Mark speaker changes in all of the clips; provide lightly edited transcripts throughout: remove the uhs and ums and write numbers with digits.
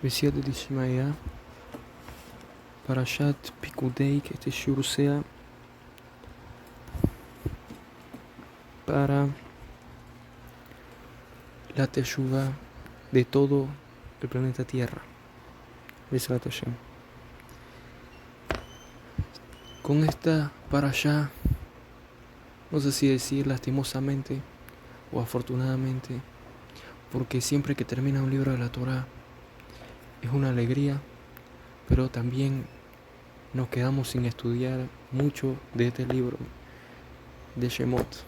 Speaker 1: Besiata Dishmaya, Parashat Pikudei, que este shur sea para la teshuva de todo el planeta Tierra. Besrat Hashem. Con esta parashá, no sé si decir lastimosamente o afortunadamente, porque siempre que termina un libro de la Torá es una alegría, pero también nos quedamos sin estudiar mucho de este libro de Shemot.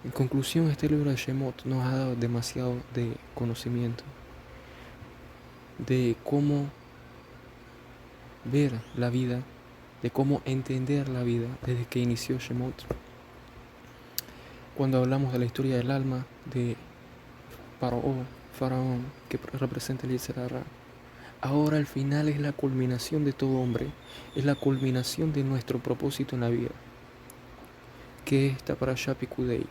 Speaker 1: En conclusión, este libro de Shemot nos ha dado demasiado de conocimiento de cómo ver la vida, de cómo entender la vida desde que inició Shemot. Cuando hablamos de la historia del alma de Faraón, que representa el Yetzer Hara, ahora al final es la culminación de todo hombre, es la culminación de nuestro propósito en la vida, que es esta parashá Pikudei.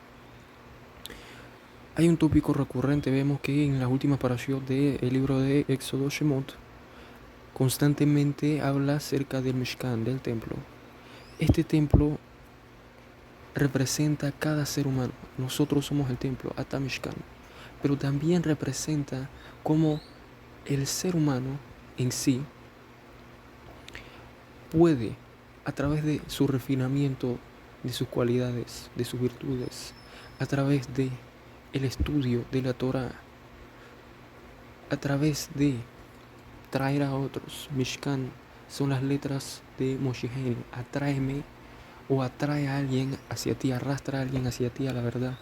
Speaker 1: Hay un tópico recurrente, vemos que en las últimas parashot del libro de Éxodo Shemot constantemente habla acerca del Mishkan, del templo. Este templo representa a cada ser humano. Nosotros somos el templo, Ata Mishkan. Pero también representa cómo el ser humano en sí puede, a través de su refinamiento, de sus cualidades, de sus virtudes, a través de el estudio de la Torah, a través de traer a otros. Mishkan son las letras de Moshihen, atráeme o atrae a alguien hacia ti, arrastra a alguien hacia ti, a la verdad,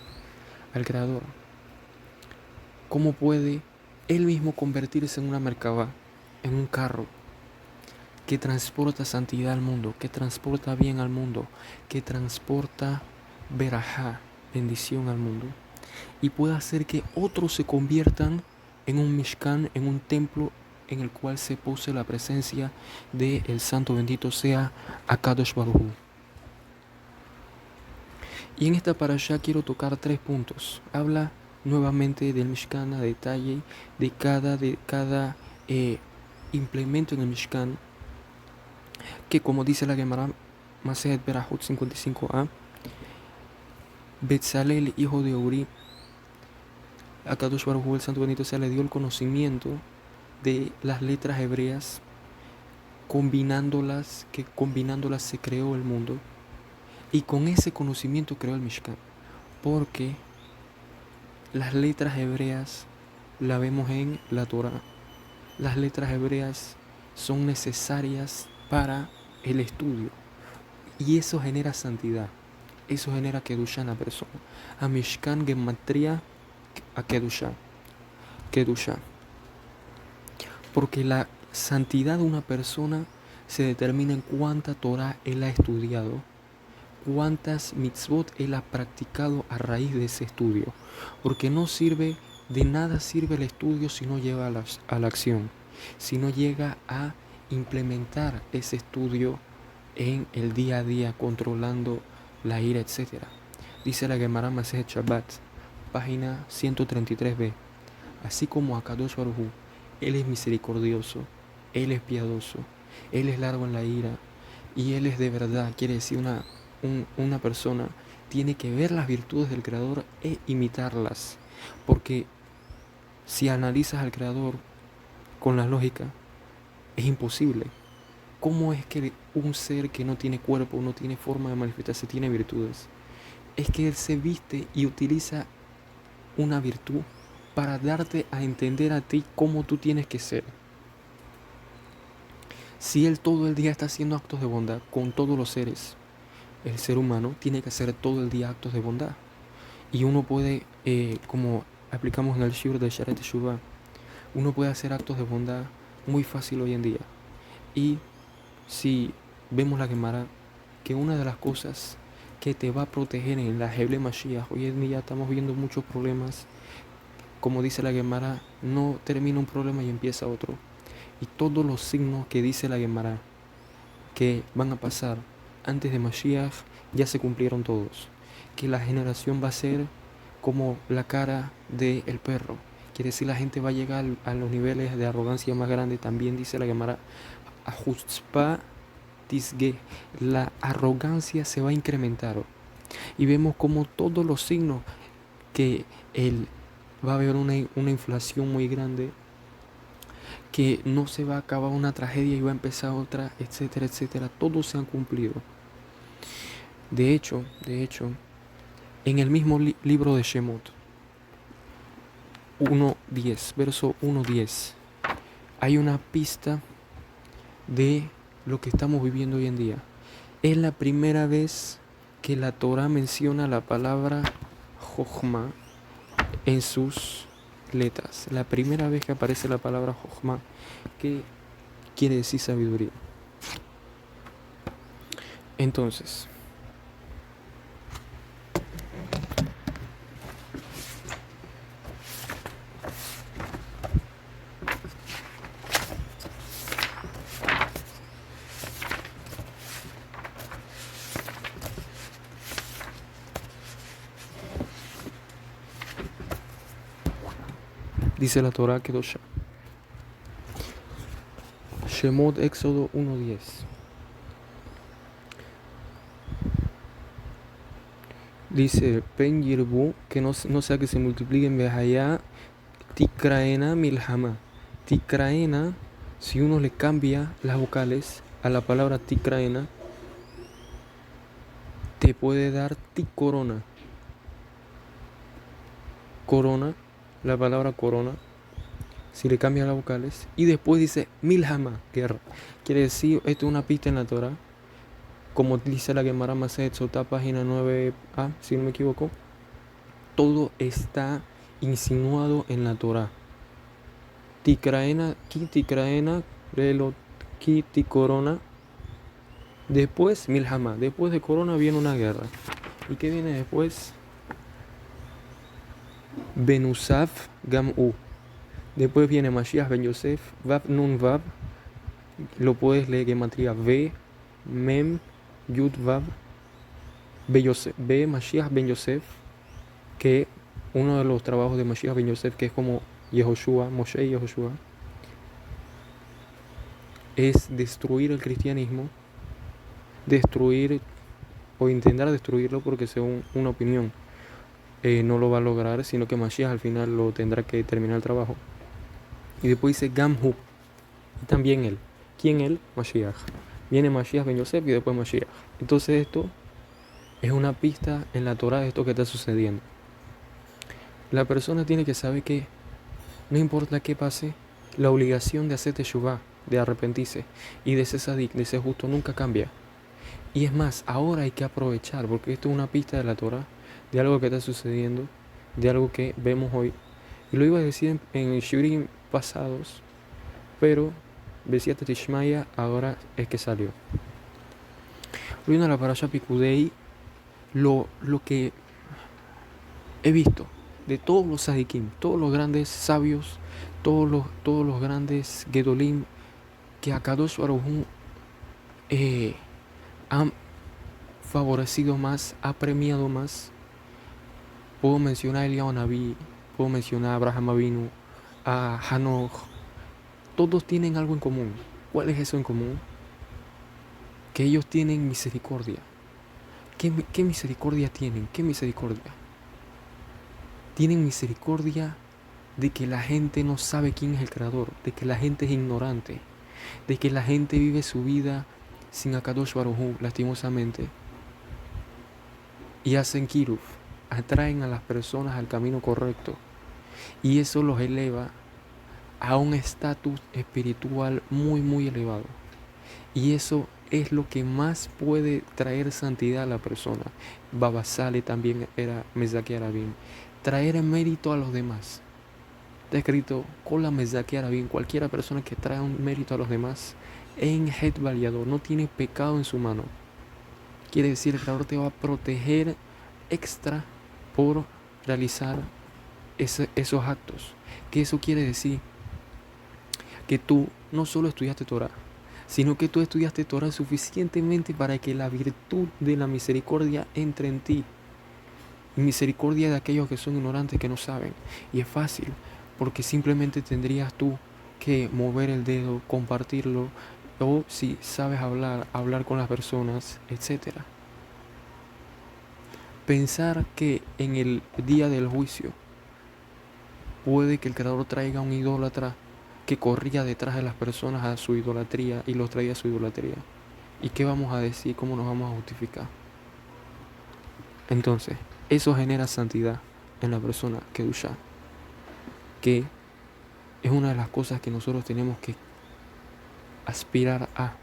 Speaker 1: al Creador. ¿Cómo puede él mismo convertirse en una merkabah, en un carro que transporta santidad al mundo, que transporta bien al mundo, que transporta verajá, bendición al mundo, y puede hacer que otros se conviertan en un mishkan, en un templo en el cual se pose la presencia del santo bendito sea Akadosh Baruj Hu? Y en esta parashá quiero tocar 3 puntos. Habla nuevamente del Mishkan a detalle, de cada implemento en el Mishkan, que como dice la Gemara Masejet Berahot 55a, Betzalel, hijo de Uri, a Kadosh Baruj Hu, el santo bendito sea, le dio el conocimiento de las letras hebreas, combinándolas se creó el mundo, y con ese conocimiento creó el Mishkan, porque las letras hebreas la vemos en la Torah. Las letras hebreas son necesarias para el estudio, y eso genera santidad, eso genera Kedushá en la persona. A Mishkan gematria a Kedushá, porque la santidad de una persona se determina en cuánta Torah él ha estudiado, cuántas mitzvot él ha practicado a raíz de ese estudio, porque de nada sirve el estudio si no lleva a la acción, si no llega a implementar ese estudio en el día a día, controlando la ira, etc. Dice la Gemara Masejet Shabbat, página 133b, así como Akadosh Baruj Hu, él es misericordioso, él es piadoso, él es largo en la ira, y él es de verdad, quiere decir una persona tiene que ver las virtudes del Creador e imitarlas, porque si analizas al Creador con la lógica, es imposible. ¿Cómo es que un ser que no tiene cuerpo, no tiene forma de manifestarse, tiene virtudes? Es que él se viste y utiliza una virtud para darte a entender a ti cómo tú tienes que ser. Si él todo el día está haciendo actos de bondad con todos los seres, el ser humano tiene que hacer todo el día actos de bondad. Y uno puede, como aplicamos en el shiur de Sharet Shuvah, uno puede hacer actos de bondad muy fácil hoy en día. Y si vemos la Gemara, que una de las cosas que te va a proteger en la Heble Mashiach, hoy en día estamos viendo muchos problemas, como dice la Gemara, no termina un problema y empieza otro. Y todos los signos que dice la Gemara que van a pasar antes de Mashiach ya se cumplieron todos. Que la generación va a ser como la cara del perro, quiere decir la gente va a llegar a los niveles de arrogancia más grandes. También dice la Gemara, Ajutzpa Tisge, la arrogancia se va a incrementar. Y vemos como todos los signos que va a haber una inflación muy grande, que no se va a acabar una tragedia y va a empezar otra, etcétera, etcétera. Todos se han cumplido. De hecho, en el mismo libro de Shemot, 1.10, verso 1.10, hay una pista de lo que estamos viviendo hoy en día. Es la primera vez que la Torah menciona la palabra Jochma en sus letras. La primera vez que aparece la palabra Jochma, que quiere decir sabiduría. Entonces, dice la Torah Kedosha, Shemot, Éxodo 1.10. Dice, Pen Yirbu, que no sea que se multipliquen, Behaya, Tikraena Milhama. Tikraena, si uno le cambia las vocales a la palabra Tikraena, te puede dar Ticorona. Corona, la palabra corona, si le cambias las vocales. Y después dice Milhama, guerra. Quiere decir, esto es una pista en la Torah, como dice la Gemara Maset Sotá, página 9a, si no me equivoco. Todo está insinuado en la Torah. Tikraena, Kitikraena, Lelo, Kiticorona. Después Milhama. Después de corona viene una guerra. ¿Y qué viene después? Benusaf Gam-U. Después viene Mashiach Ben Yosef, Vav Nun Vav. Lo puedes leer gematría V, Mem, Yud Vav, B Mashiach Ben Yosef, que uno de los trabajos de Mashiach Ben Yosef, que es como Yehoshua, Moshe y Yehoshua, es destruir el cristianismo, destruir o intentar destruirlo, porque según una opinión no lo va a lograr, sino que Mashiach al final lo tendrá que terminar el trabajo. Y después dice Gamhu, y también él. ¿Quién él? Mashiach. Viene Mashiach Ben Yosef y después Mashiach. Entonces esto es una pista en la Torah de esto que está sucediendo. La persona tiene que saber que no importa qué pase, la obligación de hacer teshuvah, de arrepentirse y de ser sadik, de ser justo, nunca cambia. Y es más, ahora hay que aprovechar, porque esto es una pista de la Torah, de algo que está sucediendo, de algo que vemos hoy. Y lo iba a decir en shurim pasados, pero Besiata Tishmaya ahora es que salió. Volviendo a la parasha Pikudei, lo que he visto de todos los sadikim, todos los grandes sabios, todos los grandes gedolim, que Akadosh Baruj Hu han favorecido más, ha premiado más. Puedo mencionar a Eliyahu Naví, puedo mencionar a Abraham Avinu, a Hanoch. Todos tienen algo en común. ¿Cuál es eso en común? Que ellos tienen misericordia. ¿Qué misericordia tienen? ¿Qué misericordia? Tienen misericordia de que la gente no sabe quién es el Creador, de que la gente es ignorante, de que la gente vive su vida sin Akadosh Baruj Hu, lastimosamente, y hacen kiruf, atraen a las personas al camino correcto, y eso los eleva a un estatus espiritual muy muy elevado. Y eso es lo que más puede traer santidad a la persona. Baba Sale también era Mezaki Arabim. Traer mérito a los demás. Está escrito, Kola Mezaki Arabim, cualquiera persona que trae un mérito a los demás, en Het Valiador, no tiene pecado en su mano. Quiere decir, el Creador te va a proteger extra por realizar esos actos. ¿Qué eso quiere decir? Que tú no solo estudiaste Torah, sino que tú estudiaste Torah suficientemente para que la virtud de la misericordia entre en ti. Misericordia de aquellos que son ignorantes, que no saben. Y es fácil. porque simplemente tendrías tú que mover el dedo, compartirlo, o si sabes hablar, hablar con las personas, etcétera. Pensar que en el día del juicio puede que el Creador traiga un idólatra que corría detrás de las personas a su idolatría y los traía a su idolatría. ¿Y qué vamos a decir? ¿Cómo nos vamos a justificar? Entonces, eso genera santidad en la persona, Kedushá, que es una de las cosas que nosotros tenemos que aspirar a.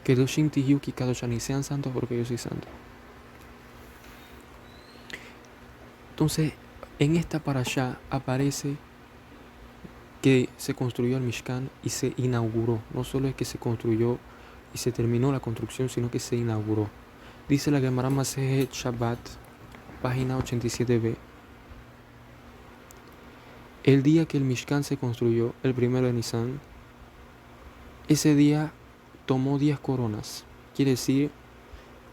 Speaker 1: Kedushim Tiyuki Kadoshani, sean santos porque yo soy santo. Entonces, en esta parashá aparece que se construyó el Mishkan y se inauguró. No solo es que se construyó y se terminó la construcción, sino que se inauguró. Dice la Gemara Masejet Shabbat, página 87b. El día que el Mishkan se construyó, el 1 de Nisan, ese día tomó 10 coronas. Quiere decir,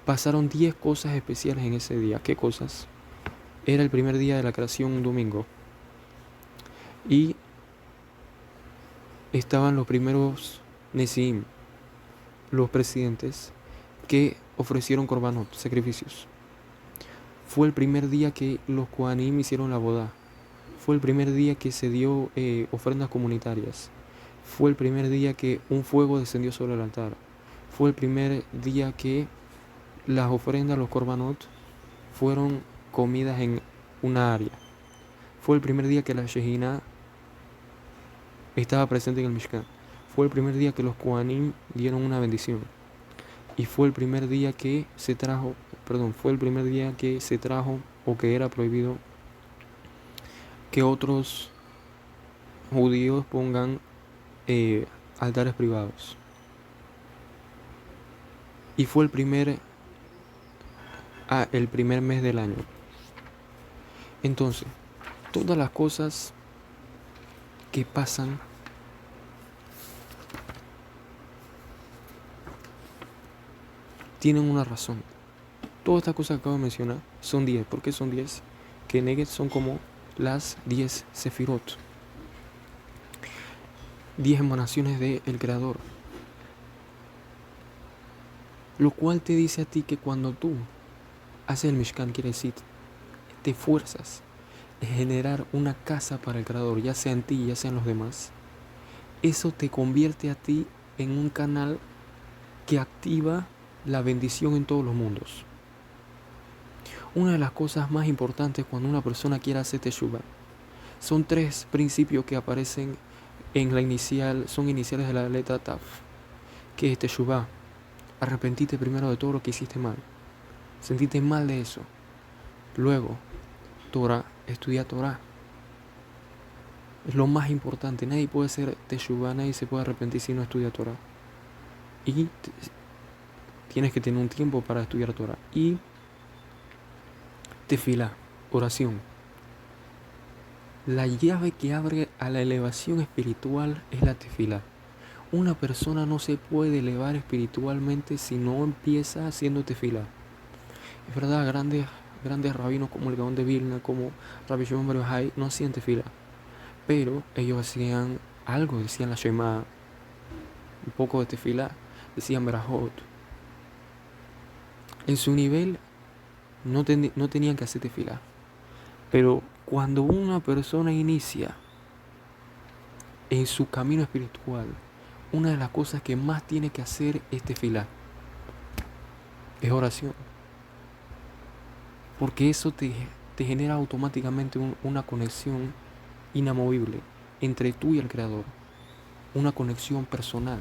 Speaker 1: pasaron 10 cosas especiales en ese día. ¿Qué cosas? Era el primer día de la creación, un domingo. Y estaban los primeros Nesiim, los presidentes, que ofrecieron korbanot, sacrificios. Fue el primer día que los Kohanim hicieron la boda. Fue el primer día que se dio ofrendas comunitarias. Fue el primer día que un fuego descendió sobre el altar. Fue el primer día que las ofrendas, los korbanot, fueron comidas en una área. Fue el primer día que la Shejina estaba presente en el Mishkan. Fue el primer día que los Kohanim dieron una bendición. Y fue el primer día que se trajo, o que era prohibido que otros judíos pongan altares privados. Y fue el primer mes del año. Entonces, todas las cosas que pasan tienen una razón. Todas estas cosas que acabo de mencionar son 10. ¿Por qué son 10? Que Neged son como las 10 Sefirot. 10 emanaciones del Creador. Lo cual te dice a ti que cuando tú haces el Mishkan, quiere decir, te esfuerzas en generar una casa para el Creador, ya sea en ti, ya sea en los demás, eso te convierte a ti en un canal que activa la bendición en todos los mundos. Una de las cosas más importantes cuando una persona quiere hacer Teshuvah son 3 principios que aparecen en la inicial, son iniciales de la letra Taf, que es Teshuvah. Arrepentite primero de todo lo que hiciste mal. Sentiste mal de eso. Luego, Torah, estudia Torah. Es lo más importante. Nadie puede hacer Teshuvah, nadie se puede arrepentir si no estudia Torah. Y tienes que tener un tiempo para estudiar Torah. Y Tefilá, oración. La llave que abre a la elevación espiritual es la tefilá. Una persona no se puede elevar espiritualmente si no empieza haciendo tefilá. Es verdad, grandes rabinos como el Gaón de Vilna, como Rabbi Shimon Bar Yochai, no hacían tefilá. Pero ellos hacían algo, decían la Shema, un poco de tefilá, decían Berajot. En su nivel no tenían que hacer tefilá. Pero cuando una persona inicia en su camino espiritual, una de las cosas que más tiene que hacer es tefilá, es oración. Porque eso te genera automáticamente una conexión inamovible entre tú y el Creador. Una conexión personal.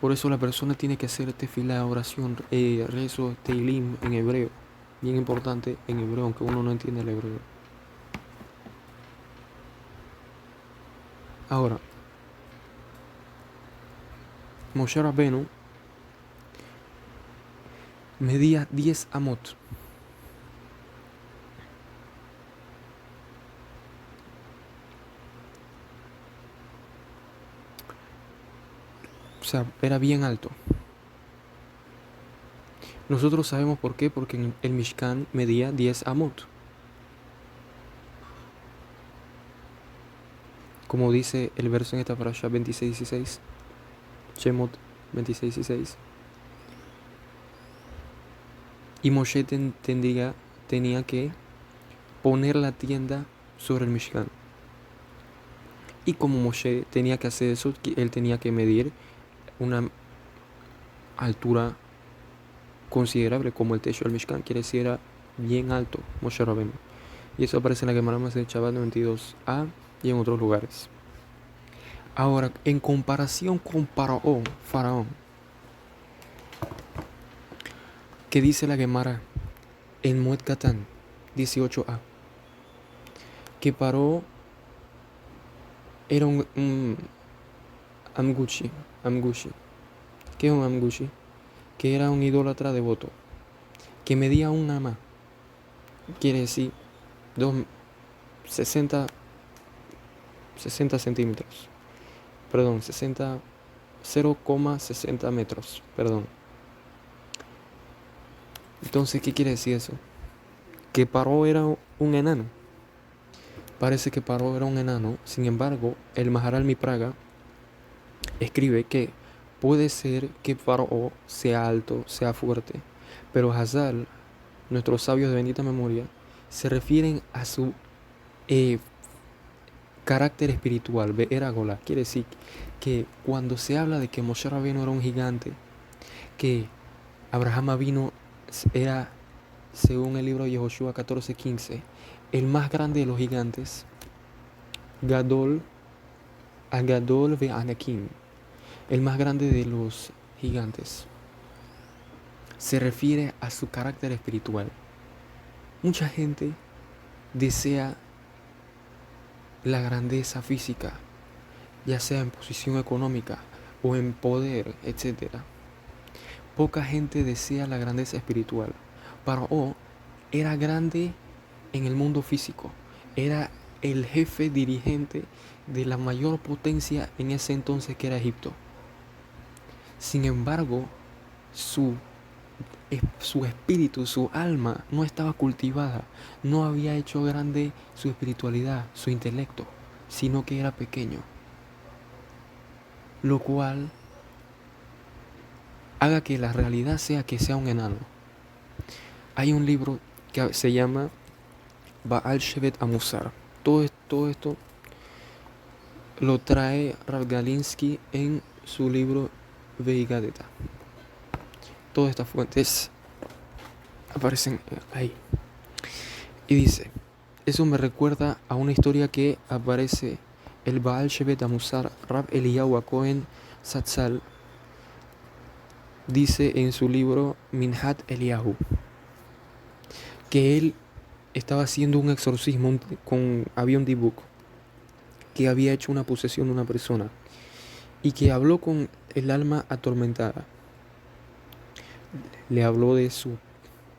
Speaker 1: Por eso la persona tiene que hacer tefilá, oración, rezo, teilim en hebreo. Bien importante en hebreo, aunque uno no entiende el hebreo. Ahora, Moshe Rabbenu medía 10 amot. O sea, era bien alto. Nosotros sabemos por qué, porque el Mishkan medía 10 amot. como dice el verso en esta parasha 26:16, Shemot 26:16. Y Moshe tenía que poner la tienda sobre el Mishkan. Y como Moshe tenía que hacer eso, él tenía que medir una altura considerable, como el techo del Mishkan, quiere decir era bien alto, Moshe Rabbeinu. Y eso aparece en la Gemara de Shabbat 92a y en otros lugares. Ahora, en comparación con Faraón, ¿qué dice la Gemara en Moed Katan 18a? Que Paró era un Amgushi. ¿Qué es un Amgushi? Que era un idólatra devoto, que medía un ama, quiere decir 60 centímetros, perdón, 0,60 metros, perdón. Entonces, ¿qué quiere decir eso? Que Paró era un enano. Parece que Paró era un enano. Sin embargo, el Maharal Mipraga escribe que puede ser que Paró sea alto, sea fuerte, pero Hazal, nuestros sabios de bendita memoria, se refieren a su carácter espiritual, Be'eragola. Quiere decir que cuando se habla de que Moshe Rabbeinu era un gigante, que Abraham Avinu era, según el libro de Yehoshua 14:15, el más grande de los gigantes, Agadol ve'anakim, el más grande de los gigantes, se refiere a su carácter espiritual. Mucha gente desea la grandeza física, ya sea en posición económica o en poder, etc. Poca gente desea la grandeza espiritual. Paró era grande en el mundo físico, era el jefe dirigente de la mayor potencia en ese entonces, que era Egipto. Sin embargo, su espíritu, su alma no estaba cultivada, no había hecho grande su espiritualidad, su intelecto, sino que era pequeño, lo cual haga que la realidad sea que sea un enano. Hay un libro que se llama Baal Shevet Amusar. Todo esto lo trae Rav Galinsky en su libro Veigadeta. Todas estas fuentes aparecen ahí. Y dice, eso me recuerda a una historia que aparece el Baal Shevet Amusar, Rav Eliyahu Cohen Zatzal, dice en su libro Minhat Eliyahu, que él estaba haciendo un exorcismo había un dibuk que había hecho una posesión de una persona y que habló con el alma atormentada. Le habló de sus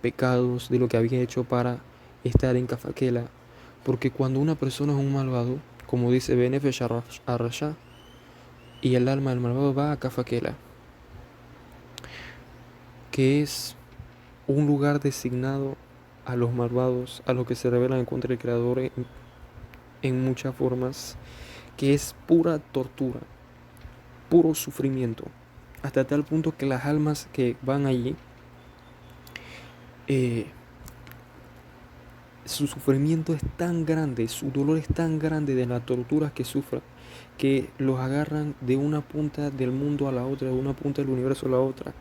Speaker 1: pecados, de lo que había hecho para estar en Kafakela, porque cuando una persona es un malvado, como dice Benefesh Arrasha, y el alma del malvado va a Kafakela, que es un lugar designado a los malvados, a los que se rebelan en contra del Creador en muchas formas, que es pura tortura, puro sufrimiento, hasta tal punto que las almas que van allí, su sufrimiento es tan grande, su dolor es tan grande de las torturas que sufran, que los agarran de una punta del mundo a la otra, de una punta del universo a la otra,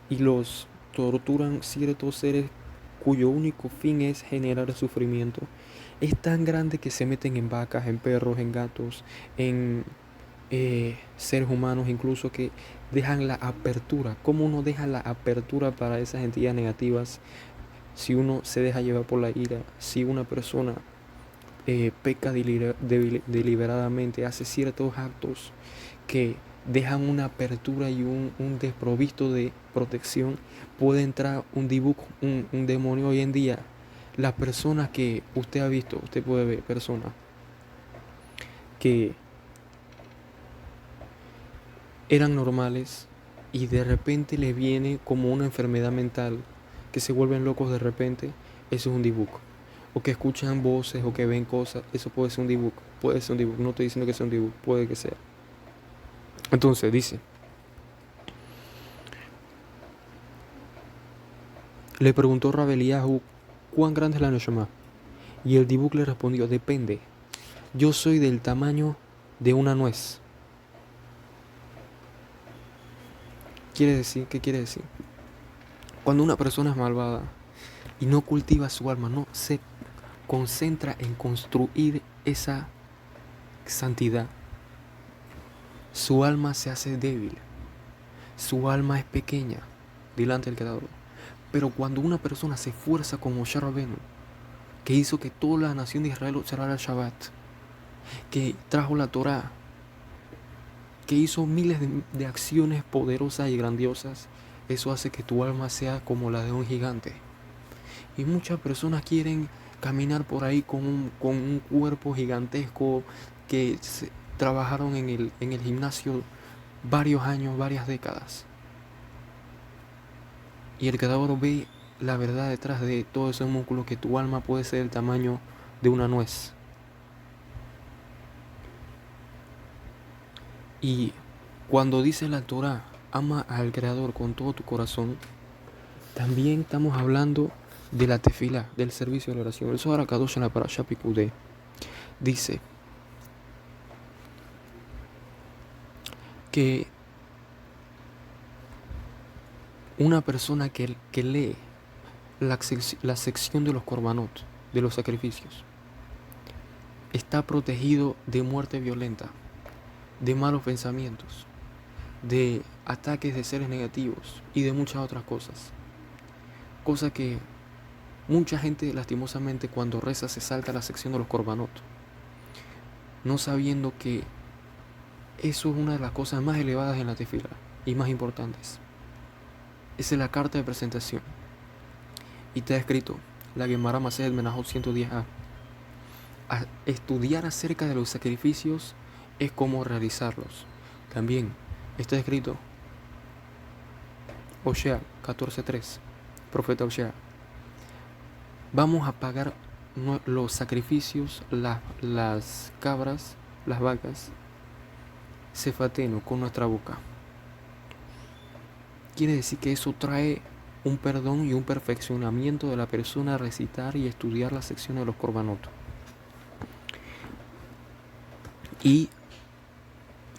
Speaker 1: y los torturan ciertos seres cuyo único fin es generar sufrimiento. Es tan grande que se meten en vacas, en perros, en gatos, en seres humanos, incluso, que dejan la apertura. ¿Cómo uno deja la apertura para esas entidades negativas? Si uno se deja llevar por la ira, si una persona peca deliberadamente, hace ciertos actos que dejan una apertura y un desprovisto de protección, puede entrar un demonio. Hoy en día, las personas que usted ha visto, usted puede ver personas que eran normales y de repente les viene como una enfermedad mental, que se vuelven locos de repente. Eso es un dibuk. o que escuchan voces, o que ven cosas. Eso puede ser un dibujo, puede ser un dibujo. No estoy diciendo que sea un dibujo, puede que sea. Entonces dice, le preguntó Rabeliahu, ¿cuán grande es la Neshama? Y el dibujo le respondió, depende. Yo soy del tamaño de una nuez. ¿Qué quiere decir? Cuando una persona es malvada y no cultiva su alma, no se concentra en construir esa santidad, su alma se hace débil, su alma es pequeña delante del Creador. Pero cuando una persona se esfuerza como Moshe Rabbeinu, que hizo que toda la nación de Israel observara el Shabbat, que trajo la Torá, que hizo miles de acciones poderosas y grandiosas, eso hace que tu alma sea como la de un gigante. Y muchas personas quieren caminar por ahí con un cuerpo gigantesco, que trabajaron en el gimnasio varios años, varias décadas. Y el Creador ve la verdad detrás de todo ese músculo, que tu alma puede ser el tamaño de una nuez. Y cuando dice la Torá, ama al Creador con todo tu corazón, también estamos hablando de la tefilá, del servicio de la oración. El Zohar HaKadosh en la Parashá Pikudé dice que una persona que lee la sección de los korbanot, de los sacrificios, está protegido de muerte violenta, de malos pensamientos, de ataques de seres negativos y de muchas otras cosas. Cosa que mucha gente lastimosamente cuando reza se salta la sección de los korbanot, no sabiendo que eso es una de las cosas más elevadas en la tefila y más importantes. Esa es la carta de presentación. Y está escrito, la Gemara Masechet Menachot 110a. Estudiar acerca de los sacrificios es como realizarlos. También está escrito, Osea 14:3, profeta Osea. Vamos a pagar los sacrificios, las cabras, las vacas, sefateno, con nuestra boca. Quiere decir que eso trae un perdón y un perfeccionamiento de la persona a recitar y estudiar la sección de los korbanot. Y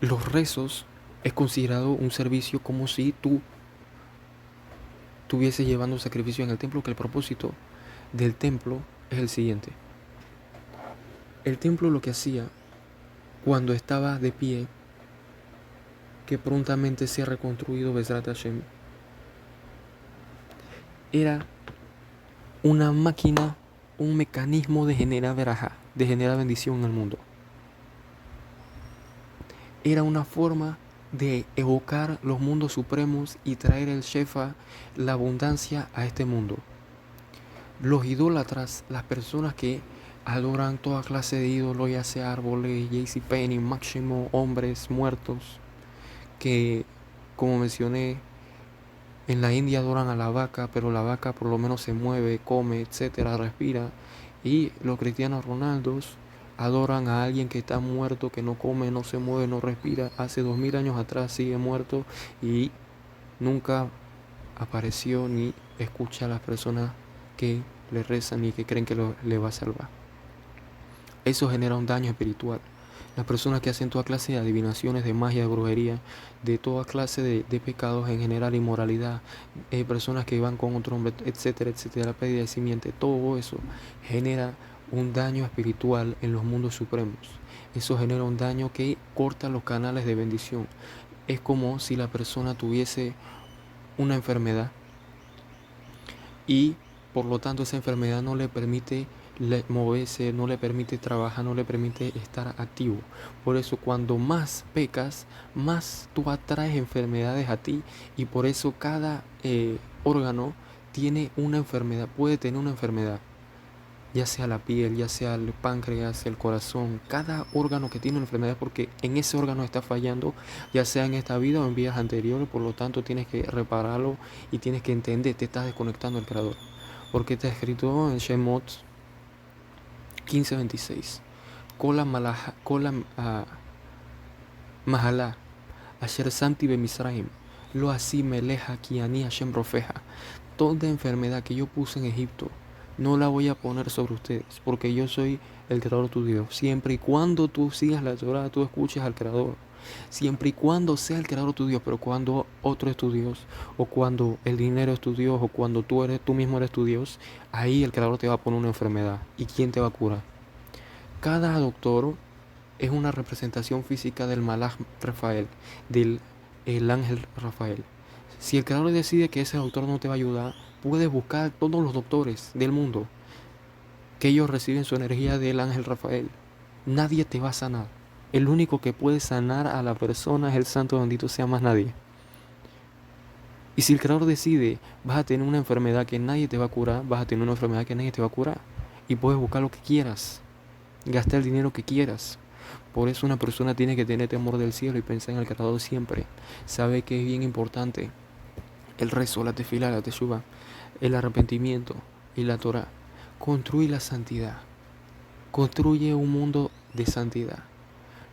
Speaker 1: los rezos es considerado un servicio, como si tú estuvieses llevando un sacrificio en el templo, que el propósito del templo es el siguiente. El templo lo que hacía cuando estaba de pie, que prontamente se ha reconstruido Bezrat Hashem, era una máquina, un mecanismo de generar verajá, de generar bendición en el mundo. Era una forma de evocar los mundos supremos y traer el shefa, la abundancia, a este mundo. Los idólatras, las personas que adoran toda clase de ídolos, ya sea árboles, JCPenney, Máximo, hombres muertos, que, como mencioné, en la India adoran a la vaca, pero la vaca por lo menos se mueve, come, etcétera, respira. Y los cristianos Ronaldos adoran a alguien que está muerto, que no come, no se mueve, no respira. Hace 2000 años atrás sigue muerto y nunca apareció ni escucha a las personas que le rezan y que creen que le va a salvar. Eso genera un daño espiritual. Las personas que hacen toda clase de adivinaciones, de magia, de brujería, de toda clase de pecados en general, inmoralidad, personas que van con otro hombre, etcétera, etcétera, la pérdida de simiente, todo eso genera un daño espiritual en los mundos supremos. Eso genera un daño que corta los canales de bendición. Es como si la persona tuviese una enfermedad y por lo tanto esa enfermedad no le permite moverse, no le permite trabajar, no le permite estar activo. Por eso cuando más pecas, más tú atraes enfermedades a ti, y por eso cada órgano tiene una enfermedad, puede tener una enfermedad, ya sea la piel, ya sea el páncreas, el corazón. Cada órgano que tiene una enfermedad, porque en ese órgano está fallando, ya sea en esta vida o en vidas anteriores. Por lo tanto tienes que repararlo y tienes que entender, te estás desconectando del Creador, porque está escrito en Shemot 15:26. Kola mahalá, asher samti bemisraim, lo así meleja kiani Hashem rofeja. Toda enfermedad que yo puse en Egipto, no la voy a poner sobre ustedes, porque yo soy el creador tu Dios. Siempre y cuando tú sigas la Torah, tú escuches al creador. Siempre y cuando sea el creador tu Dios, pero cuando otro es tu Dios, o cuando el dinero es tu Dios, o cuando tú mismo eres tu Dios, ahí el creador te va a poner una enfermedad. ¿Y quién te va a curar? Cada doctor es una representación física del Malach Rafael, del el ángel Rafael. Si el creador decide que ese doctor no te va a ayudar, puedes buscar todos los doctores del mundo, que ellos reciben su energía del ángel Rafael. Nadie te va a sanar. El único que puede sanar a la persona es el santo bendito sea, más nadie. Y si el creador decide, vas a tener una enfermedad que nadie te va a curar, vas a tener una enfermedad que nadie te va a curar. Y puedes buscar lo que quieras, gastar el dinero que quieras. Por eso una persona tiene que tener temor del cielo y pensar en el creador siempre. Sabe que es bien importante el rezo, la tefilá, la teshuvá, el arrepentimiento y la Torah. Construye la santidad. Construye un mundo de santidad.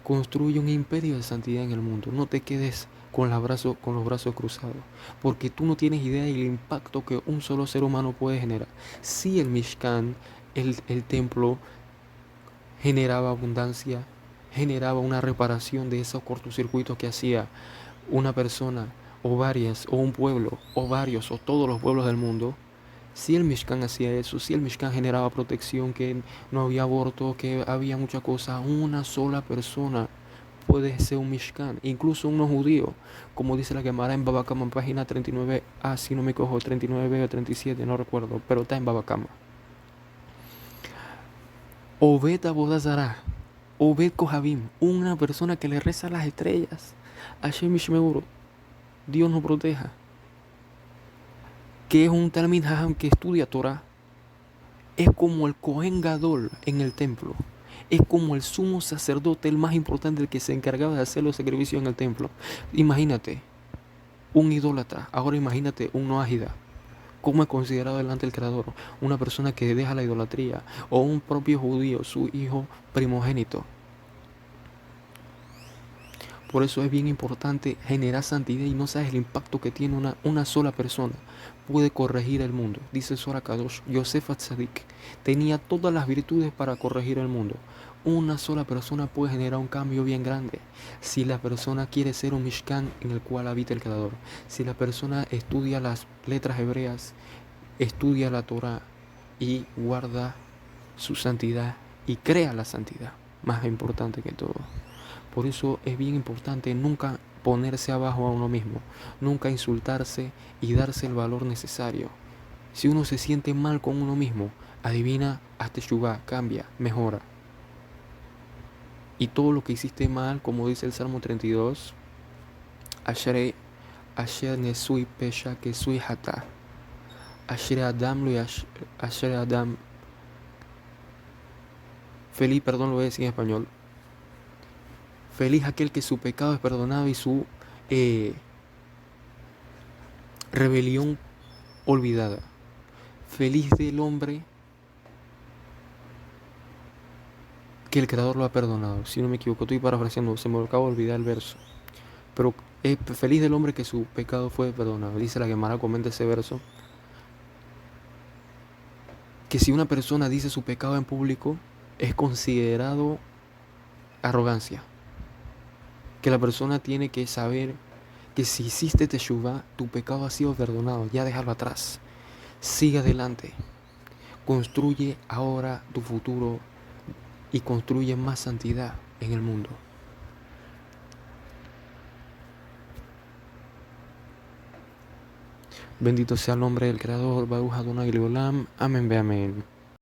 Speaker 1: Construye un imperio de santidad en el mundo. No te quedes con los brazos cruzados, porque tú no tienes idea del impacto que un solo ser humano puede generar. Si el Mishkan, el templo, generaba abundancia, generaba una reparación de esos cortocircuitos que hacía una persona, o varias, o un pueblo, o varios, o todos los pueblos del mundo. Si el Mishkan hacía eso, si el Mishkan generaba protección, que no había aborto, que había mucha cosa, una sola persona puede ser un Mishkan, incluso uno judío, como dice la Gemara en Baba Kama, en página 39a, si no me cojo, 39b o 37, no recuerdo, pero está en Baba Kama. Obed Abodazara, Obed Kohabim, una persona que le reza a las estrellas, Hashem Ishmeuro, Dios nos proteja, que es un Talmid Hajam que estudia Torah, es como el Kohen Gadol en el templo, es como el sumo sacerdote, el más importante, el que se encargaba de hacer los sacrificios en el templo. Imagínate, un idólatra, ahora imagínate un noágida. ¿Cómo es considerado delante del Creador? Una persona que deja la idolatría, o un propio judío, su hijo primogénito. Por eso es bien importante generar santidad, y no sabes el impacto que tiene una sola persona. Puede corregir el mundo. Dice Zohar Kadosh, Yosef Atzadik tenía todas las virtudes para corregir el mundo. Una sola persona puede generar un cambio bien grande. Si la persona quiere ser un Mishkan en el cual habita el Creador, si la persona estudia las letras hebreas, estudia la Torah y guarda su santidad y crea la santidad, más importante que todo. Por eso es bien importante nunca ponerse abajo a uno mismo, nunca insultarse y darse el valor necesario. Si uno se siente mal con uno mismo, adivina, haz teshuvá, cambia, mejora. Y todo lo que hiciste mal, como dice el Salmo 32, Asher nesui pesha que sui hata, Asher Adam lo Asher Adam. Feliz, perdón, lo voy a decir en español. Feliz aquel que su pecado es perdonado y su rebelión olvidada. Feliz del hombre que el Creador lo ha perdonado. Si no me equivoco, estoy parafraseando, se me acaba de olvidar el verso. Pero feliz del hombre que su pecado fue perdonado. Dice la Gemara, comenta ese verso, que si una persona dice su pecado en público, es considerado arrogancia. Que la persona tiene que saber que si hiciste teshuvá, tu pecado ha sido perdonado, ya déjalo atrás. Sigue adelante. Construye ahora tu futuro y construye más santidad en el mundo. Bendito sea el nombre del Creador, Baruch Adonai Leolam, amén, amén.